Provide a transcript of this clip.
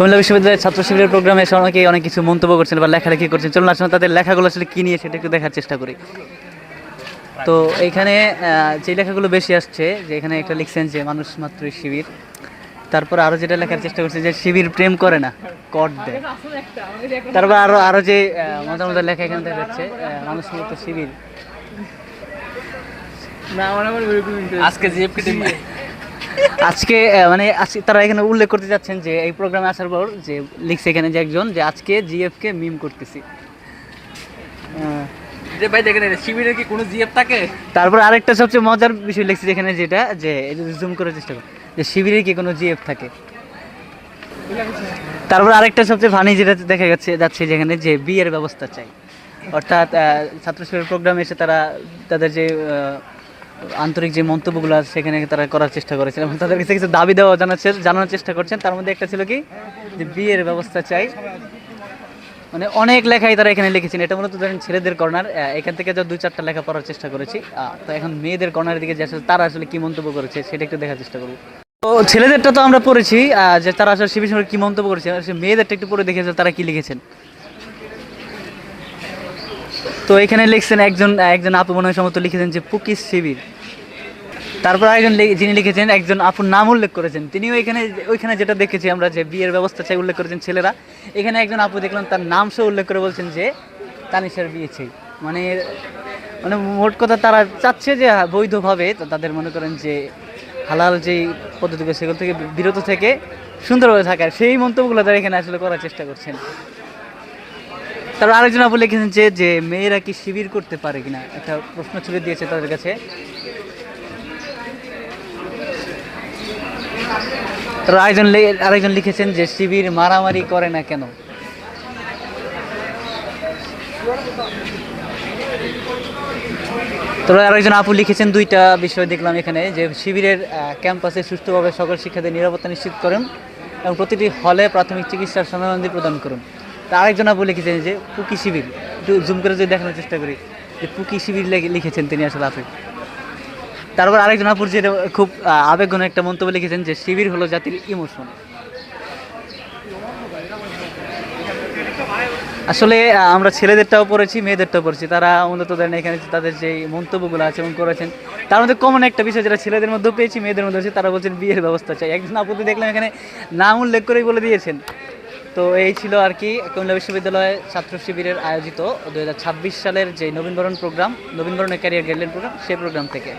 কুমিল্লা বিশ্ববিদ্যালয়ের ছাত্র শিবিরের প্রোগ্রামে এসে অনেকে অনেক কিছু মন্তব্য করছেন বা লেখালেখি করছেন। চলুন আসলে তাদের লেখাগুলো আসলে কী নিয়ে সেটা একটু দেখার চেষ্টা করি। তো এইখানে যে লেখাগুলো বেশি আসছে, যে এখানে একটা লিখছেন যে মানুষ মাত্রই শিবির। তারপর আরও যেটা লেখার চেষ্টা করছে যে শিবির প্রেম করে না, কট দেয়। তারপর আরও আরও যে মজার মজার লেখা এখানে দেখা যাচ্ছে, মানুষ মাত্র শিবির। আজকে জিএফকে টিম আজকে মানে আজকে তারা এখানে উল্লেখ করতে যাচ্ছেন যে এই প্রোগ্রামে আসার পর যে লিখছে এখানে যে একজন যে আজকে জিএফকে মিম করতেছি। যে ভাই দেখেন শিবিরের কি কোনো জিএফ থাকে? তারপর আরেকটা সবচেয়ে মজার বিষয় লিখছে যেখানে যেটা যে জুম করার চেষ্টা কর যে শিবিরের কি কোনো জিএফ থাকে। তারপর আরেকটা সবচেয়ে ফানি যেটা দেখা যাচ্ছে যেখানে যে বিয়ের ব্যবস্থা চাই, অর্থাৎ ছাত্র শিবিরের প্রোগ্রামে এসে তারা তাদের যে আন্তরিক যে মন্তব্যগুলো আছে সেখানে তারা করার চেষ্টা করেছেন এবং তাদের কাছে কিছু দাবি দেওয়া জানানোর চেষ্টা করছেন। তার মধ্যে একটা ছিল কি যে বিয়ের ব্যবস্থা চাই। মানে অনেক লেখাই তারা এখানে লিখেছেন। এটা মূলত ধরেন ছেলেদের কর্নার। এখান থেকে যা 2-4টা লেখা পড়ার চেষ্টা করেছি। তো এখন মেয়েদের কর্নারের দিকে যে আসলে তারা আসলে কি মন্তব্য করেছে সেটা একটু দেখার চেষ্টা করবো। তো ছেলেদেরটা তো আমরা পড়েছি, যে তারা আসলে শিবির সম্পর্কে কি মন্তব্য করেছে, মেয়েদেরটা একটু পড়ে দেখেছে তারা কি লিখেছেন। তো এখানে লিখছেন একজন আপু মনে হয় সম্ভবত লিখেছেন যে পুকিস শিবির। তারপর একজন যিনি লিখেছেন একজন আপুর নাম উল্লেখ করেছেন, তিনিও ওইখানে যেটা দেখেছি আমরা যে বিয়ের ব্যবস্থা চাই উল্লেখ করেছেন ছেলেরা। এখানে একজন আপু দেখলাম তার নাম সহ উল্লেখ করে বলছেন যে তানিশার বিয়ে চাই। মানে মানে মোট কথা তারা চাচ্ছে যে বৈধভাবে তাদের মনে করেন যে হালাল যেই পদ্ধতিগুলো সেগুলো থেকে বিরত থেকে সুন্দরভাবে থাকার সেই মন্তব্যগুলো তারা এখানে আসলে করার চেষ্টা করছেন। তারপর আরেকজন আপু লিখেছেন যে মেয়েরা কি শিবির করতে পারে কিনা, একটা প্রশ্ন ছুড়ে দিয়েছে তাদের কাছে। তারপর আরেকজন লিখেছেন যে শিবির মারামারি করে না কেন। তারপর আরেকজন আপু লিখেছেন 2টা বিষয় দেখলাম এখানে, যে শিবিরের ক্যাম্পাসে সুষ্ঠুভাবে সকল শিক্ষার্থীদের নিরাপত্তা নিশ্চিত করুন এবং প্রতিটি হলে প্রাথমিক চিকিৎসার সমাধান প্রদান করুন। তা আরেকজন আপু লিখেছেন যে পুকি শিবির, একটু জুম করে যদি দেখানোর চেষ্টা করি যে পুকি শিবির লিখেছেন তিনি আসলে আপু। তারপর আরেকজন আপুর যেটা খুব আবেগঘন একটা মন্তব্য লিখেছেন যে শিবির হলো জাতির ইমোশন। আসলে আমরা ছেলেদেরটাও পড়েছি মেয়েদেরটাও পড়েছি, তারা মূলত ধরেন এখানে তাদের যে মন্তব্যগুলো আছে এবং করেছেন তার মধ্যে কমন একটা বিষয় যেটা ছেলেদের মধ্যেও পেয়েছি মেয়েদের মধ্যে আছে, তারা বলছেন বিয়ের ব্যবস্থা চাই। একজন আপুতে দেখলাম এখানে নাম উল্লেখ করেই বলে দিয়েছেন। তো এই ছিল আর কি কুমিল্লা বিশ্ববিদ্যালয়ে ছাত্র শিবিরের আয়োজিত 2026 সালের যে নবীনবরণ ক্যারিয়ার গাইডলাইন প্রোগ্রাম, সেই প্রোগ্রাম থেকে।